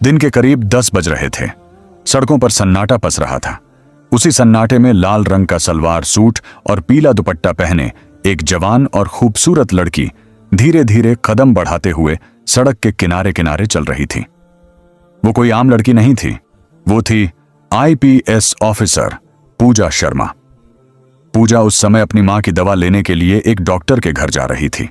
दिन के करीब 10 बज रहे थे। सड़कों पर सन्नाटा पस रहा था। उसी सन्नाटे में लाल रंग का सलवार सूट और पीला दुपट्टा पहने एक जवान और खूबसूरत लड़की धीरे धीरे कदम बढ़ाते हुए सड़क के किनारे किनारे चल रही थी। वो कोई आम लड़की नहीं थी, वो थी आईपीएस ऑफिसर पूजा शर्मा। पूजा उस समय अपनी मां की दवा लेने के लिए एक डॉक्टर के घर जा रही थी।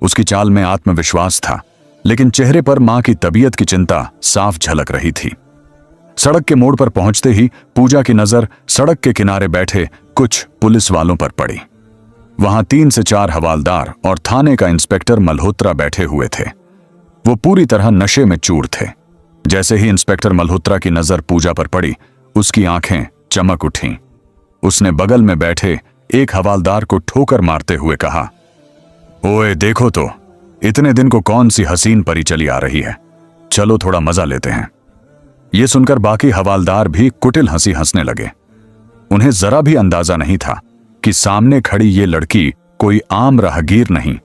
उसकी चाल में आत्मविश्वास था, लेकिन चेहरे पर मां की तबीयत की चिंता साफ झलक रही थी। सड़क के मोड़ पर पहुंचते ही पूजा की नजर सड़क के किनारे बैठे कुछ पुलिस वालों पर पड़ी। वहां 3 से 4 हवालदार और थाने का इंस्पेक्टर मल्होत्रा बैठे हुए थे। वो पूरी तरह नशे में चूर थे। जैसे ही इंस्पेक्टर मल्होत्रा की नजर पूजा पर पड़ी, उसकी आंखें चमक उठीं। उसने बगल में बैठे एक हवालदार को ठोकर मारते हुए कहा, ओए देखो तो, इतने दिन को कौन सी हसीन परी चली आ रही है, चलो थोड़ा मजा लेते हैं। यह सुनकर बाकी हवालदार भी कुटिल हंसी हंसने लगे। उन्हें जरा भी अंदाजा नहीं था कि सामने खड़ी ये लड़की कोई आम राहगीर नहीं,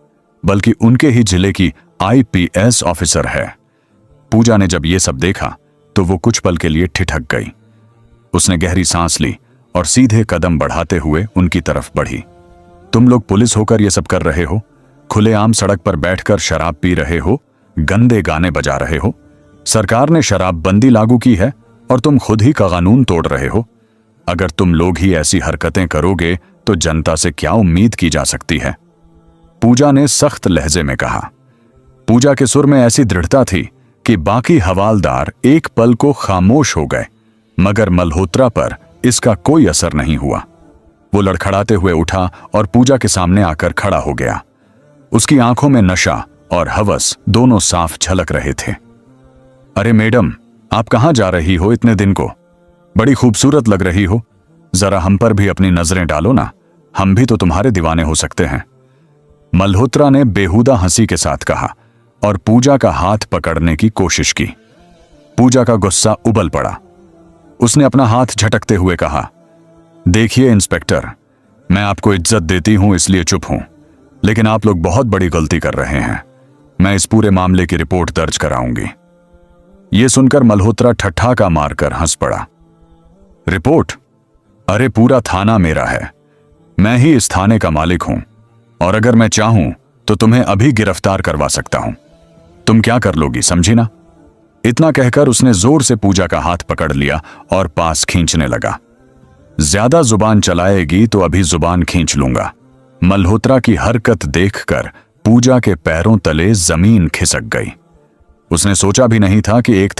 बल्कि उनके ही जिले की आईपीएस ऑफिसर है। पूजा ने जब ये सब देखा तो वो कुछ पल के लिए ठिठक गई। उसने गहरी सांस ली और सीधे कदम बढ़ाते हुए उनकी तरफ बढ़ी। तुम लोग पुलिस होकर ये सब कर रहे हो, खुलेआम सड़क पर बैठकर शराब पी रहे हो, गंदे गाने बजा रहे हो। सरकार ने शराबबंदी लागू की है और तुम खुद ही का कानून तोड़ रहे हो। अगर तुम लोग ही ऐसी हरकतें करोगे तो जनता से क्या उम्मीद की जा सकती है? पूजा ने सख्त लहजे में कहा। पूजा के सुर में ऐसी दृढ़ता थी कि बाकी हवालदार एक पल को खामोश हो गए, मगर मल्होत्रा पर इसका कोई असर नहीं हुआ। वो लड़खड़ाते हुए उठा और पूजा के सामने आकर खड़ा हो गया। उसकी आंखों में नशा और हवस दोनों साफ झलक रहे थे। अरे मैडम, आप कहां जा रही हो इतने दिन को? बड़ी खूबसूरत लग रही हो, जरा हम पर भी अपनी नजरें डालो ना, हम भी तो तुम्हारे दीवाने हो सकते हैं। मल्होत्रा ने बेहुदा हंसी के साथ कहा और पूजा का हाथ पकड़ने की कोशिश की। पूजा का गुस्सा उबल पड़ा। उसने अपना हाथ झटकते हुए कहा, देखिए इंस्पेक्टर, मैं आपको इज्जत देती हूं इसलिए चुप हूं, लेकिन आप लोग बहुत बड़ी गलती कर रहे हैं। मैं इस पूरे मामले की रिपोर्ट दर्ज कराऊंगी। यह सुनकर मल्होत्रा ठठाका मारकर हंस पड़ा। रिपोर्ट? अरे पूरा थाना मेरा है, मैं ही इस थाने का मालिक हूं, और अगर मैं चाहूं तो तुम्हें अभी गिरफ्तार करवा सकता हूं। तुम क्या कर लोगी, समझी ना? इतना कहकर उसने जोर से पूजा का हाथ पकड़ लिया और पास खींचने लगा। ज्यादा जुबान चलाएगी तो अभी जुबान खींच लूंगा। मल्होत्रा की हरकत देखकर पूजा के पैरों तले जमीन खिसक गई। उसने सोचा भी नहीं था कि एक